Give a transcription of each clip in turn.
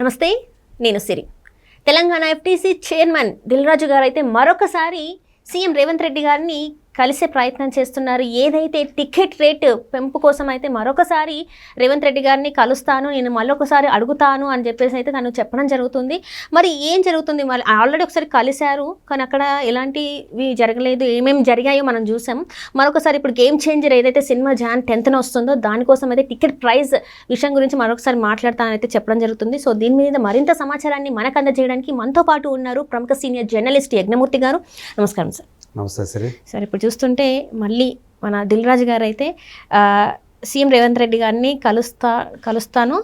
నమస్తే, నేను సిరి. Telangana FTC chairman Dil Raju గారు అయితే మరొకసారి సీఎం రేవంత్ రెడ్డి గారిని కలిసే ప్రయత్నం చేస్తున్నారు. ఏదైతే టికెట్ రేటు పెంపు కోసం అయితే మరొకసారి రేవంత్ రెడ్డి గారిని కలుస్తాను, నేను మళ్ళొకసారి అడుగుతాను అని చెప్పేసి అయితే తను చెప్పడం జరుగుతుంది. మరి ఏం జరుగుతుంది? మళ్ళీ ఆల్రెడీ ఒకసారి కలిశారు, కానీ అక్కడ ఎలాంటివి జరగలేదు. ఏమేమి జరిగాయో మనం చూసాం. మరొకసారి ఇప్పుడు గేమ్ చేంజర్ ఏదైతే సినిమా జాన్ 10th వస్తుందో దానికోసం అయితే టికెట్ ప్రైస్ విషయం గురించి మరొకసారి మాట్లాడతానని అయితే చెప్పడం జరుగుతుంది. సో దీని మీద మరింత సమాచారాన్ని మనకు అందజేయడానికి మనతో పాటు ఉన్నారు ప్రముఖ సీనియర్ జర్నలిస్ట్ యజ్ఞమూర్తి గారు. నమస్కారం సార్. నమస్తే సరే. సార్, ఇప్పుడు చూస్తుంటే మళ్ళీ మన దిల్రాజు గారు అయితే సీఎం రేవంత్ రెడ్డి గారిని కలుస్తాను,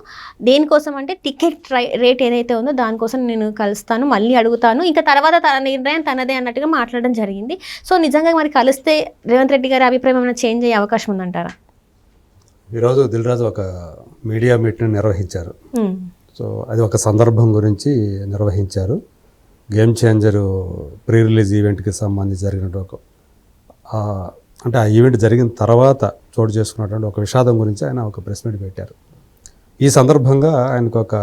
దేనికోసం అంటే టికెట్ రేట్ ఏదైతే ఉందో దానికోసం నేను కలుస్తాను, మళ్ళీ అడుగుతాను, ఇంకా తర్వాత తన నిర్ణయం తనదే అన్నట్టుగా మాట్లాడడం జరిగింది. సో నిజంగా మరి కలిస్తే రేవంత్ రెడ్డి గారి అభిప్రాయం ఏమైనా చేంజ్ అయ్యే అవకాశం ఉందంటారా? ఈరోజు దిల్రాజు ఒక మీడియా మీట్ని నిర్వహించారు. సో అది ఒక సందర్భం గురించి నిర్వహించారు. గేమ్ చేంజర్ ప్రీ రిలీజ్ ఈవెంట్కి సంబంధించి జరిగినట్టు అంటే ఆ ఈవెంట్ జరిగిన తర్వాత చోటు చేసుకున్నటువంటి ఒక విషాదం గురించి ఆయన ఒక ప్రెస్ మీట్ పెట్టారు. ఈ సందర్భంగా ఆయనకు ఒక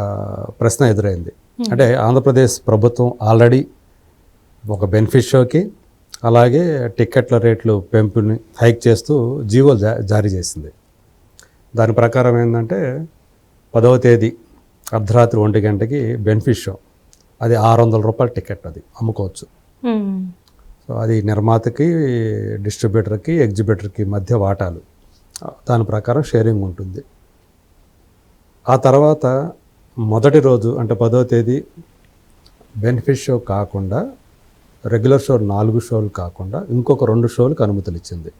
ప్రశ్న ఎదురైంది. అంటే ఆంధ్రప్రదేశ్ ప్రభుత్వం ఆల్రెడీ ఒక బెనిఫిట్ షోకి అలాగే టికెట్ల రేట్లు పెంపుని హైక్ చేస్తూ జీవోలు జారీ చేసింది. దాని ప్రకారం ఏంటంటే 10వ తేదీ అర్ధరాత్రి 1 గంటకి బెనిఫిట్ షో, అది 600 రూపాయల టికెట్, అది అమ్ముకోవచ్చు. సో అది నిర్మాతకి, డిస్ట్రిబ్యూటర్కి, ఎగ్జిబిటర్కి మధ్య వాటాలు, దాని ప్రకారం షేరింగ్ ఉంటుంది. ఆ తర్వాత మొదటి రోజు అంటే 10వ తేదీ బెనిఫిట్ షో కాకుండా రెగ్యులర్ షో 4 షోలు కాకుండా ఇంకొక 2 షోలకు అనుమతులు ఇచ్చింది.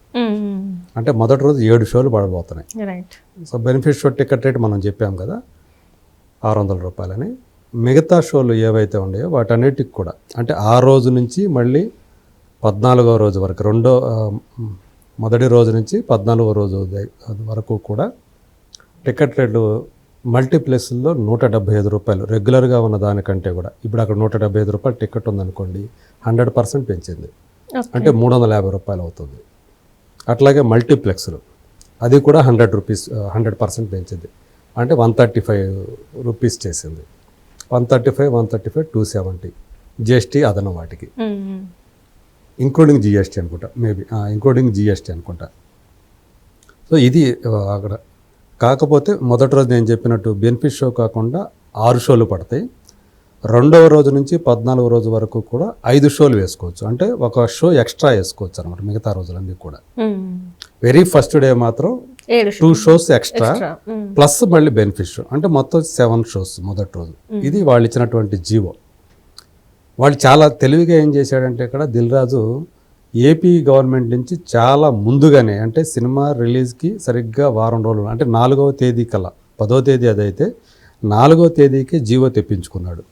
అంటే మొదటి రోజు 7 షోలు పడబోతున్నాయి. So benefit show ticket rate మనం చెప్పాం కదా 600 రూపాయలని. మిగతా షోలు ఏవైతే ఉన్నాయో వాటన్నిటికి కూడా అంటే ఆ రోజు నుంచి మళ్ళీ 14వ రోజు వరకు, మొదటి రోజు నుంచి 14వ రోజు వరకు కూడా టికెట్ రేట్లు మల్టీప్లెక్స్లో 175 రూపాయలు, రెగ్యులర్గా ఉన్న దానికంటే కూడా. ఇప్పుడు అక్కడ 175 రూపాయలు టికెట్ ఉందనుకోండి, 100% పెంచింది, అంటే 350 రూపాయలు అవుతుంది. అట్లాగే మల్టీప్లెక్స్లు అది కూడా 100% పెంచింది, అంటే 135 రూపీస్ చేసింది. 135, 270 జిఎస్టీ అదనం వాటికి, ఇంక్లూడింగ్ జిఎస్టీ అనుకుంటా, మేబీ ఇంక్లూడింగ్ జిఎస్టీ అనుకుంటా. సో ఇది అక్కడ. కాకపోతే మొదటి రోజు నేను చెప్పినట్టు బెనిఫిట్ షో కాకుండా 6 షోలు పడతాయి. 2వ రోజు నుంచి 14వ రోజు వరకు కూడా 5 షోలు వేసుకోవచ్చు, అంటే ఒక షో ఎక్స్ట్రా వేసుకోవచ్చు అనమాట. మిగతా రోజులన్నీ కూడా వెరీ ఫస్ట్ డే మాత్రం 2 షోస్ ఎక్స్ట్రా ప్లస్ మళ్ళీ బెనిఫిట్ షో, అంటే మొత్తం 7 షోస్ మొదటి రోజు. ఇది వాళ్ళు ఇచ్చినటువంటి జీవో. వాళ్ళు చాలా తెలివిగా ఏం చేశాడంటే ఇక్కడ దిల్రాజు ఏపీ గవర్నమెంట్ నుంచి చాలా ముందుగానే, అంటే సినిమా రిలీజ్కి సరిగ్గా వారం రోజులు, అంటే 4వ తేదీ కల్లా, 10వ తేదీ అదైతే 4వ తేదీకి జీవో తెప్పించుకున్నాడు.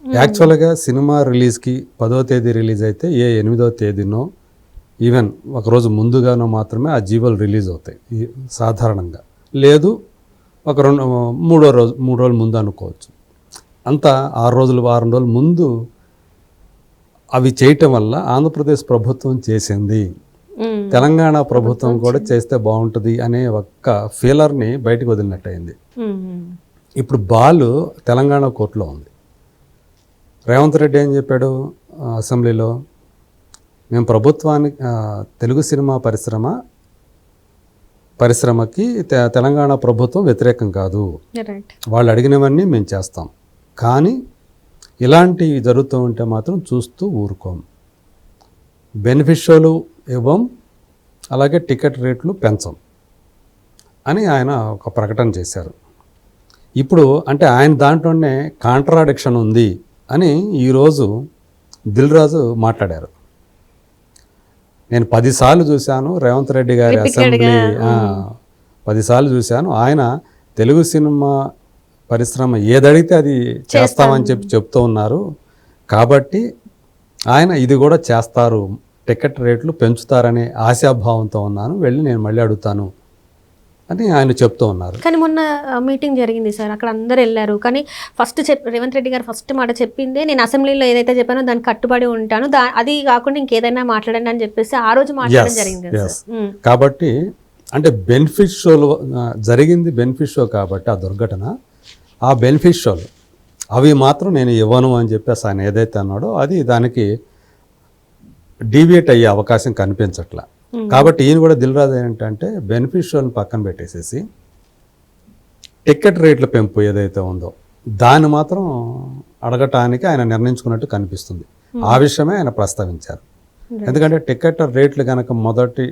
యాక్చువల్గా సినిమా రిలీజ్కి 10వ తేదీ రిలీజ్ అయితే 8వ తేదీనో ఈవెన్ ఒకరోజు ముందుగానో మాత్రమే ఆ జీవోలు రిలీజ్ అవుతాయి సాధారణంగా. లేదు ఒక 3 రోజులు ముందు అనుకోవచ్చు. అంతా 6 రోజులు, వారం రోజుల ముందు అవి చేయటం వల్ల ఆంధ్రప్రదేశ్ ప్రభుత్వం చేసింది, తెలంగాణ ప్రభుత్వం కూడా చేస్తే బాగుంటుంది అనే ఒక్క ఫీలర్ని బయటకు వదిలినట్టయింది. ఇప్పుడు బాల్ తెలంగాణ కోర్టులో ఉంది. రేవంత్ రెడ్డి ఏం చెప్పాడు అసెంబ్లీలో, మేము ప్రభుత్వానికి, తెలుగు సినిమా పరిశ్రమకి తెలంగాణ ప్రభుత్వం వ్యతిరేకం కాదు, వాళ్ళు అడిగినవన్నీ మేము చేస్తాం, కానీ ఇలాంటివి జరుగుతూ ఉంటే మాత్రం చూస్తూ ఊరుకోం, బెనిఫిట్ షోలు ఇవ్వం, అలాగే టికెట్ రేట్లు పెంచం అని ఆయన ఒక ప్రకటన చేశారు. ఇప్పుడు అంటే ఆయన దాంట్లోనే కాంట్రాడిక్షన్ ఉంది అని ఈరోజు దిల్రాజు మాట్లాడారు. నేను 10 సార్లు చూశాను రేవంత్ రెడ్డి గారి అసెంబ్లీ, 10 సార్లు చూశాను. ఆయన తెలుగు సినిమా పరిశ్రమ ఏదడిగితే అది చేస్తామని చెప్తూ ఉన్నారు. కాబట్టి ఆయన ఇది కూడా చేస్తారు, టికెట్ రేట్లు పెంచుతారనే ఆశాభావంతో ఉన్నాను, వెళ్ళి నేను మళ్ళీ అడుగుతాను అని ఆయన చెప్తూ ఉన్నారు. కానీ మొన్న మీటింగ్ జరిగింది సార్, అక్కడ అందరు వెళ్ళారు. కానీ ఫస్ట్ రేవంత్ రెడ్డి గారు ఫస్ట్ మాట చెప్పిందే, నేను అసెంబ్లీలో ఏదైతే చెప్పానో దానికి కట్టుబడి ఉంటాను, అది కాకుండా ఇంకేదైనా మాట్లాడండి అని చెప్పేసి ఆ రోజు మాట్లాడడం జరిగింది. కాబట్టి అంటే బెనిఫిట్ షోలో జరిగింది, బెనిఫిట్ షో కాబట్టి ఆ దుర్ఘటన ఆ బెనిఫిట్ షోలు అవి మాత్రం నేను ఇవ్వను అని చెప్పేసి ఆయన ఏదైతే అన్నాడో అది దానికి డీవియేట్ అయ్యే అవకాశం కనిపించట్లా. కాబట్టి ఈయన కూడా దిల్ రాజు ఏంటంటే బెనిఫిట్ షోని పక్కన పెట్టేసేసి టికెట్ రేట్ల పెంపు ఏదైతే ఉందో దాన్ని మాత్రం అడగటానికి ఆయన నిర్ణయించుకున్నట్టు కనిపిస్తుంది. ఆ విషయమే ఆయన ప్రస్తావించారు. ఎందుకంటే టికెట్ రేట్లు కనుక మొదటి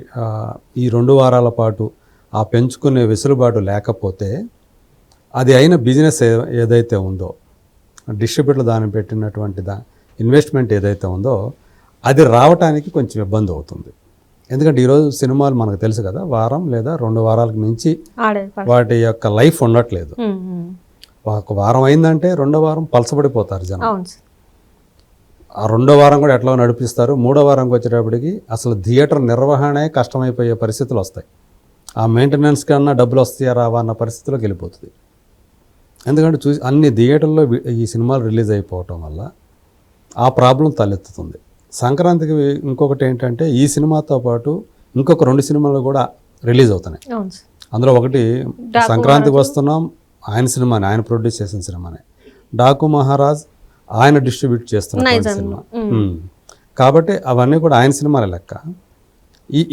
ఈ 2 వారాల పాటు ఆ పెంచుకునే వెసులుబాటు లేకపోతే అది అయిన బిజినెస్ ఏదైతే ఉందో డిస్ట్రిబ్యూటర్ దాన్ని పెట్టినటువంటి ఇన్వెస్ట్మెంట్ ఏదైతే ఉందో అది రావటానికి కొంచెం ఇబ్బంది అవుతుంది. ఎందుకంటే ఈరోజు సినిమాలు మనకు తెలుసు కదా, వారం లేదా 2 వారాలకు మించి వాటి యొక్క లైఫ్ ఉండట్లేదు. ఒక వారం అయిందంటే 2వ వారం పలసపడిపోతారు జనం. ఆ 2వ వారం కూడా ఎట్లా నడిపిస్తారు. 3వ వారంకి వచ్చేటప్పటికి అసలు థియేటర్ నిర్వహణే కష్టమైపోయే పరిస్థితులు వస్తాయి. ఆ మెయింటెనెన్స్ కన్నా డబ్బులు వస్తాయా రావా అన్న పరిస్థితిలోకి వెళ్ళిపోతుంది. ఎందుకంటే అన్ని థియేటర్లో ఈ సినిమాలు రిలీజ్ అయిపోవటం వల్ల ఆ ప్రాబ్లం తలెత్తుతుంది. సంక్రాంతికి ఇంకొకటి ఏంటంటే ఈ సినిమాతో పాటు ఇంకొక 2 సినిమాలు కూడా రిలీజ్ అవుతున్నాయి. అందులో ఒకటి సంక్రాంతికి వస్తున్నాం ఆయన సినిమానే, ఆయన ప్రొడ్యూస్ చేసిన సినిమానే. డాకు మహారాజ్ ఆయన డిస్ట్రిబ్యూట్ చేస్తున్న సినిమా. కాబట్టి అవన్నీ కూడా ఆయన సినిమాల లెక్క.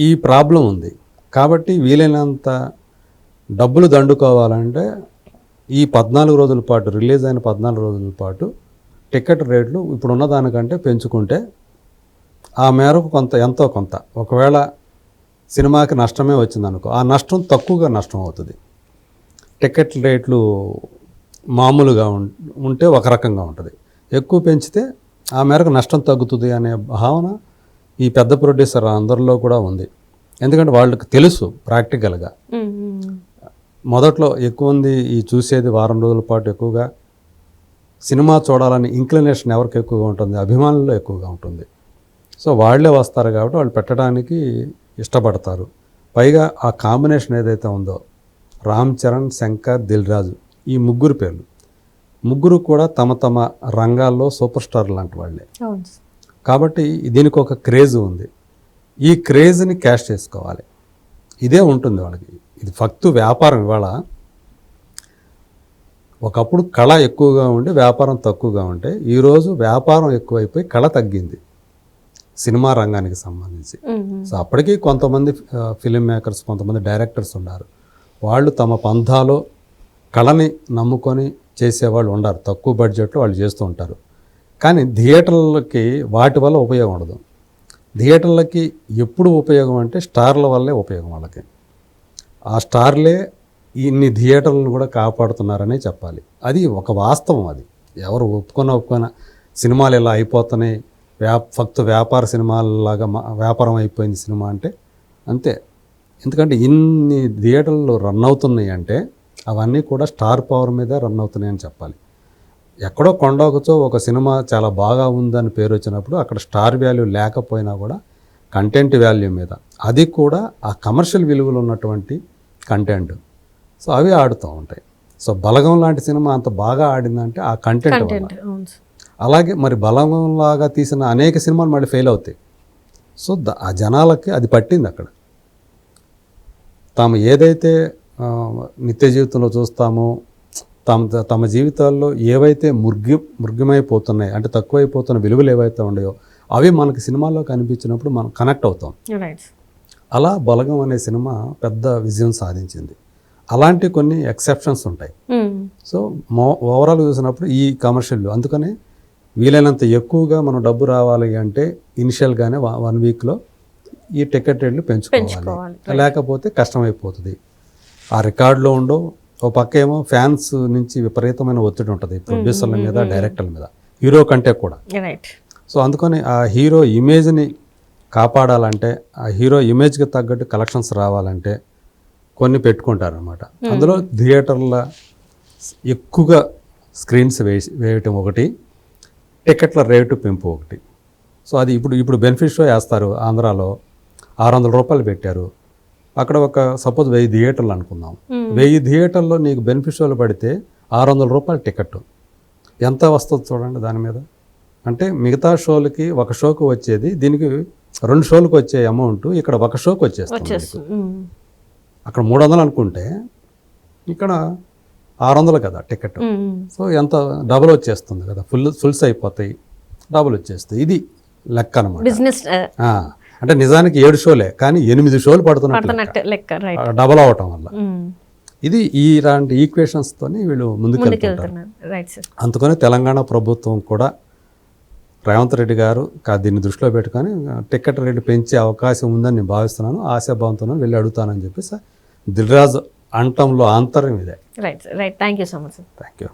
ఈ ప్రాబ్లం ఉంది. కాబట్టి వీలైనంత డబ్బులు దండుకోవాలంటే ఈ 14 రోజుల పాటు రిలీజ్ అయిన 14 రోజుల పాటు టికెట్ రేట్లు ఇప్పుడు ఉన్న దానికంటే పెంచుకుంటే ఆ మేరకు ఎంతో కొంత ఒకవేళ సినిమాకి నష్టమే వచ్చిందనుకో ఆ నష్టం తక్కువగా నష్టం అవుతుంది. టికెట్ రేట్లు మామూలుగా ఉంటే ఒక రకంగా ఉంటుంది, ఎక్కువ పెంచితే ఆ మేరకు నష్టం తగ్గుతుంది అనే భావన ఈ పెద్ద ప్రొడ్యూసర్ అందరిలో కూడా ఉంది. ఎందుకంటే వాళ్ళకి తెలుసు ప్రాక్టికల్గా. మొదట్లో ఎక్కువ ఉంది ఈ చూసేది వారం రోజుల పాటు ఎక్కువగా సినిమా చూడాలని ఇంక్లినేషన్ ఎవరికి ఎక్కువగా ఉంటుంది, అభిమానుల్లో ఎక్కువగా ఉంటుంది. సో వాళ్ళే వస్తారు కాబట్టి వాళ్ళు పెట్టడానికి ఇష్టపడతారు. పైగా ఆ కాంబినేషన్ ఏదైతే ఉందో రామ్ చరణ్, శంకర్, దిల్ రాజు ఈ 3 పేర్లు, 3 కూడా తమ తమ రంగాల్లో సూపర్ స్టార్ లాంటి వాళ్ళే. కాబట్టి దీనికి ఒక క్రేజ్ ఉంది. ఈ క్రేజ్ని క్యాష్ చేసుకోవాలి, ఇదే ఉంటుంది వాళ్ళకి. ఇది ఫక్తు వ్యాపారం. ఇవాళ ఒకప్పుడు కళ ఎక్కువగా ఉండి వ్యాపారం తక్కువగా ఉంటే ఈరోజు వ్యాపారం ఎక్కువైపోయి కళ తగ్గింది సినిమా రంగానికి సంబంధించి. సో అప్పటికీ కొంతమంది ఫిలిం మేకర్స్, కొంతమంది డైరెక్టర్స్ ఉన్నారు. వాళ్ళు తమ పంథాలో కళని నమ్ముకొని చేసేవాళ్ళు ఉన్నారు. తక్కువ బడ్జెట్లో వాళ్ళు చేస్తూ ఉంటారు. కానీ థియేటర్లకి వాటి వల్ల ఉపయోగం ఉండదు. థియేటర్లకి ఎప్పుడు ఉపయోగం అంటే స్టార్ల వల్లే ఉపయోగం. వాళ్ళకి ఆ స్టార్లే ఇన్ని థియేటర్లను కూడా కాపాడుతున్నారనే చెప్పాలి. అది ఒక వాస్తవం. అది ఎవరు ఒప్పుకున్న సినిమాలు ఇలా అయిపోతున్నాయి, ఫక్తు వ్యాపార సినిమాలలాగా వ్యాపారం అయిపోయింది సినిమా అంటే అంతే. ఎందుకంటే ఇన్ని థియేటర్లు రన్ అవుతున్నాయి అంటే అవన్నీ కూడా స్టార్ పవర్ మీద రన్ అవుతున్నాయి అని చెప్పాలి. ఎక్కడో కొండొకచో ఒక సినిమా చాలా బాగా ఉందని పేరు వచ్చినప్పుడు అక్కడ స్టార్ వాల్యూ లేకపోయినా కూడా కంటెంట్ వాల్యూ మీద, అది కూడా ఆ కమర్షియల్ విలువలు ఉన్నటువంటి కంటెంట్, సో అవి ఆడుతూ ఉంటాయి. సో బలగం లాంటి సినిమా అంత బాగా ఆడిందంటే ఆ కంటెంట్ వల్ల. అలాగే మరి బలగంలాగా తీసిన అనేక సినిమాలు మళ్ళీ ఫెయిల్ అవుతాయి. సో ఆ జనాలకి అది పట్టింది. అక్కడ తాము ఏదైతే నిత్య జీవితంలో చూస్తామో, తమ జీవితాల్లో ఏవైతే మృగ్యమైపోతున్నాయి అంటే తక్కువైపోతున్న విలువలు ఏవైతే ఉన్నాయో అవి మనకి సినిమాల్లో కనిపించినప్పుడు మనం కనెక్ట్ అవుతాం. అలా బలగం అనే సినిమా పెద్ద విజయం సాధించింది. అలాంటి కొన్ని ఎక్సెప్షన్స్ ఉంటాయి. సో ఓవరాల్ చూసినప్పుడు ఈ కమర్షియల్, అందుకనే వీలైనంత ఎక్కువగా మనం డబ్బు రావాలి అంటే ఇనిషియల్గానే 1 వీక్లో ఈ టికెట్ రేట్లు పెంచుకోవాలి, లేకపోతే కష్టమైపోతుంది. ఆ రికార్డులో ఉండవు. ఒక పక్క ఏమో ఫ్యాన్స్ నుంచి విపరీతమైన ఒత్తిడి ఉంటుంది ప్రొడ్యూసర్ల మీద, డైరెక్టర్ల మీద, హీరో కంటే కూడా. సో అందుకని ఆ హీరో ఇమేజ్ని కాపాడాలంటే, ఆ హీరో ఇమేజ్కి తగ్గట్టు కలెక్షన్స్ రావాలంటే కొన్ని పెట్టుకుంటారనమాట. అందులో థియేటర్ల ఎక్కువగా స్క్రీన్స్ వేయటం ఒకటి, టికెట్ల రేటు పెంపు ఒకటి. సో అది ఇప్పుడు బెనిఫిట్ షో వేస్తారు. ఆంధ్రాలో 600 రూపాయలు పెట్టారు. అక్కడ ఒక సపోజ్ 1000 థియేటర్లు అనుకుందాం. 1000 థియేటర్లో నీకు బెనిఫిట్ షోలు పడితే 600 రూపాయలు టికెట్ ఎంత వస్తుంది చూడండి దాని మీద. అంటే మిగతా షోలకి ఒక షోకు వచ్చేది దీనికి 2 షోలకు వచ్చే అమౌంట్ ఇక్కడ ఒక షోకి వచ్చేస్తుంది. అక్కడ 300 అనుకుంటే ఇక్కడ 600 కదా టికెట్. సో ఎంత డబుల్ వచ్చేస్తుంది కదా, ఫుల్స్ అయిపోతాయి, డబుల్ వచ్చేస్తాయి. ఇది లెక్క అనమాట. బిజినెస్ అంటే నిజానికి 7 షోలే కానీ 8 షోలు పడుతున్నట్టు పడుతున్నట్టు లెక్క, రైట్. డబుల్ అవటం వల్ల. ఇది ఇలాంటి ఈక్వేషన్స్తోని వీళ్ళు ముందుకెళ్తున్నారు. Right sir. అందుకని తెలంగాణ ప్రభుత్వం కూడా రేవంత్ రెడ్డి గారు దీన్ని దృష్టిలో పెట్టుకొని టికెట్ రేటు పెంచే అవకాశం ఉందని నేను భావిస్తున్నాను, ఆశాభావంతో వెళ్ళి అడుగుతానని చెప్పేసి దిల్ రాజు అంటంలో ఆంతర్యం ఇదే. Right sir, right. Thank you so much sir. Thank you.